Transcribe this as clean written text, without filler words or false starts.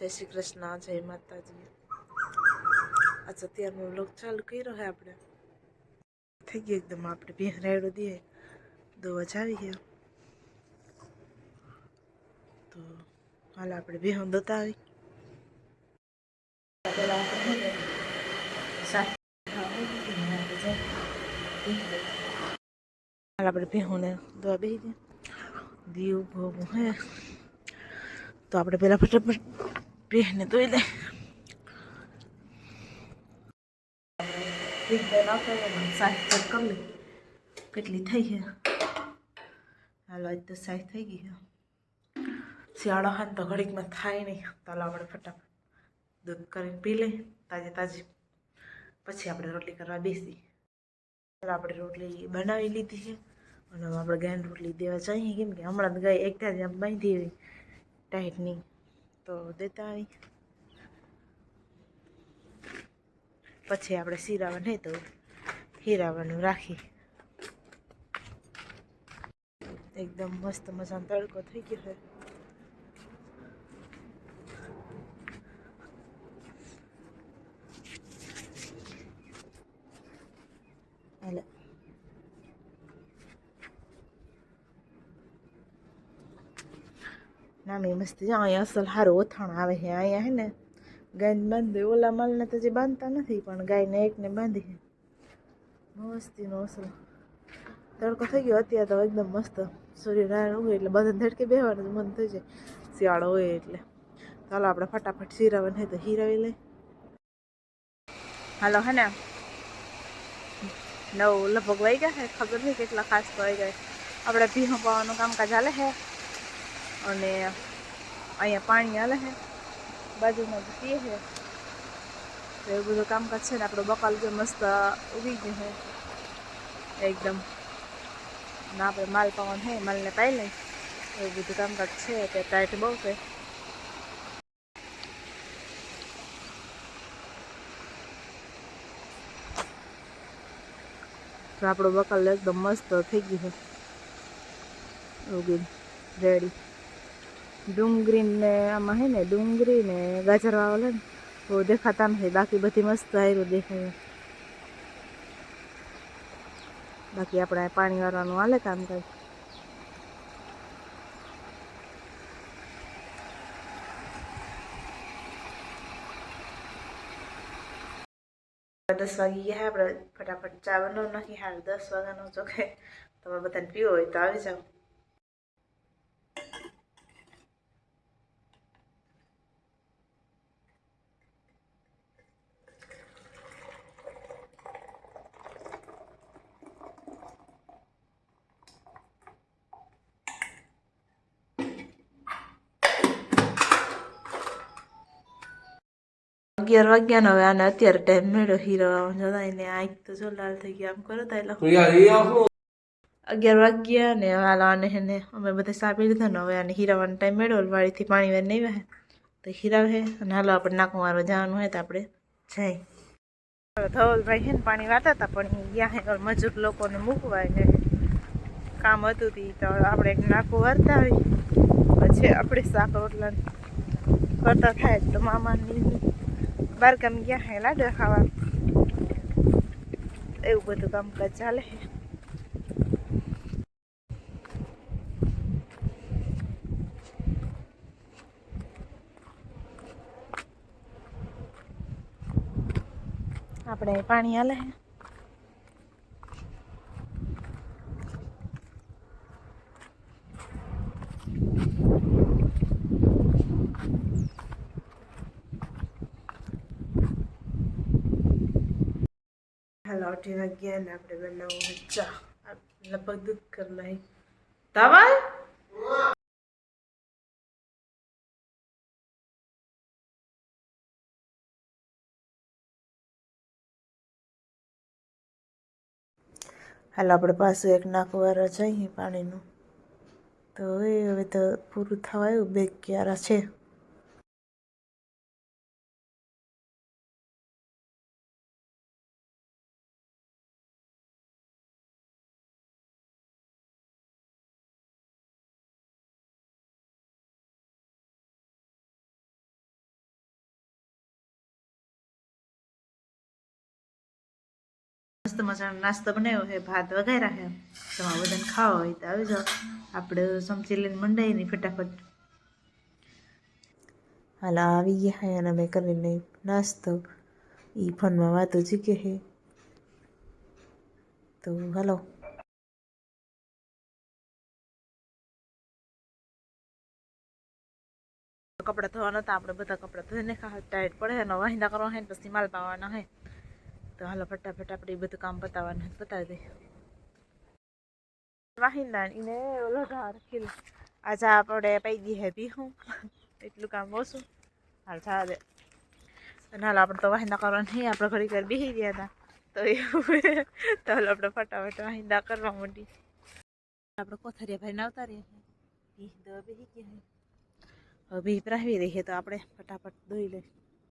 જય શ્રી કૃષ્ણ, જય માતાજી। આજ અત્યારનો વ્લોગ ચાલુ કર્યો હે આપણે થઈ ગયું એકદમ આપણે બે રેડો દઈએ દોવા જાવી ગયા તો હાલ આપણે બે દોતા આવી પેલા આપણે હાલ આપણે ભેહુંને દોવા બેસી ગયા દીવ ભોગું હે તો આપણે પેલા ફટાફટ ભેહને ધોઈ લે કેટલી થઈ છે હાલો આજ તો સાઈ થઈ ગઈ છે શિયાળો હા તો ઘડીકમાં થાય નહીં ચાલો આપણે ફટાફટ દૂધ કરીને પી લઈ તાજી તાજી પછી આપણે રોટલી કરવા બેસી આપણે રોટલી બનાવી લીધી છે અને આપણે ગાયને રોટલી દેવા જઈએ કેમ કે હમણાં ગાય એક ત્યાં બાંધી હોય ટાઈટની તો દેતા આવી પછી આપણે સિરાવા નહીં તો હીરાવાનું રાખી એકદમ મસ્ત મજાનો તડકો થઈ ગયો છે હાલે ના મેં મસ્તી જો અહીંયા અસલ સારું ઓથાણ આવે છે અહીંયા હે ને ગાયને બાંધી ઓલા માલને તો જે બાંધતા નથી પણ ગાયને એકને બાંધી છે મસ્તીનો અસલ તડકો થઈ ગયો અત્યારે તો એકદમ મસ્ત સૂર્યનારાયણ ઉગે એટલે બધા ધડકે બેસવાનું મન થઈ જાય શિયાળો હોય એટલે ચાલો આપણે ફટાફટ હીરાવાનું હોય તો હીરાવી લઈ હાલો હે ને લગભગ વાઈ ગયા છે ખબર નહીં કેટલા ખાસ તો આવી ગયા આપણે ભીહું પાવાનું કામકાજ હાલે છે અને અહીંયા પાણી હાલે છે બાજુમાં પીએ છે તો એવું બધું કામકાજ છે ને આપણો બકાલ જે મસ્ત ઉગી ગયું છે એકદમ ના આપણે માલ પાવાનું છે માલને પાઈ લઈ એવું બધું કામકાજ છે તે ટાઈટ બહુ છે તો આપણો બકાલ એકદમ મસ્ત થઈ ગયું છે ઉગી રેડી ડુંગળી ને આમાં હે ને ડુંગળી ને ગાજર વાવલે ને તો દેખાતા નથી બાકી બધી મસ્ત આયરું દેખાય બાકી આપણે પાણી વાળવાનું હાલે કામ કાજ 10 વાગી ગયા આપણે ફટાફટ ચા બનાવી નાખી હાલ 10 વાગ્યાનો જો કે તમે બધાને પીવો હોય તો આવી જાઓ અગિયાર વાગ્યા હવે આને અત્યારે ટાઈમ મળ્યો હીરો જતા એને આંખ તો જો લાલ થઈ ગયા આમ કરો તા એટલે 11 વાગ્યા ને હાલ આને હેને અમે બધા ચા પી લીધા ને હવે આને હીરાવાનો ટાઈમ મળ્યો વાળીથી પાણી વાર નહીં વાહે તો હીરાવે અને હાલો આપણે નાકું મારવા જવાનું હોય તો આપણે જઈ ધવલભાઈ છે ને પાણી વાતા હતા પણ ગયા હે મજૂર લોકોને મૂકવા ને કામ હતું તી તો આપણે એક નાકું વારતા આવી પછી આપણે શાક રોટલા કરતા થાય તો મામાની બાર ગામ ગયા હે લાડવા ખાવા એવું બધું કામકાજ ચાલે છે આપણે પાણી હાલે છે હાલો 8 વાગ્યા ને આપણે બનાવવું ચા લગભગ દૂધ કરી લઈ ધવલ હાલ આપણે પાછું એક નાખવાળા જઈએ પાણીનું તો હવે તો પૂરું થવા આવ્યું 2 ક્યારા છે મજાનો નાસ્તો બનાવ્યો છે, ભાત વઘાર્યા છે. તમારે બધાને ખાવા હોય તો આવી જાઓ. આપણે ચમચી લઈને મંડાઈ નહીં ફટાફટ. હાલ આવી ગયા હે અને અમે કરીને નાસ્તો. એ ફોનમાં વાતો શીખે છે. તો હાલો. કપડાં ધોવાના હતા, આપણે બધા કપડાં ધોઈને ટાઈટ પડે એનો વાહિંદા કરવા હે પછી માલ પાવાના હે. તો હાલો ફટાફટ આપણે એ બધું કામ પતાવવાનું બતાવી દઈએ. વાહિંદા એને ઓલો ધાર ખીલ આજે આપણે પાઈ દી હે ભીહું એટલું કામ ઓછું. હાલ થવા દે. અને હાલ આપણે તો વાહિંદા કરવાનું નહીં, આપણે ઘડી ઘર બેસી ગયા હતા તો એવું તો હાલ આપણે ફટાફટ વાહિંદા કરવા માંડી. આપણે કોથરિયા ભાઈને આવતા રહ્યા ભીહ દવા બેસી ગયા. હવે ભીહ પ્રાવી રહી છે તો આપણે ફટાફટ દોઈ લઈશું.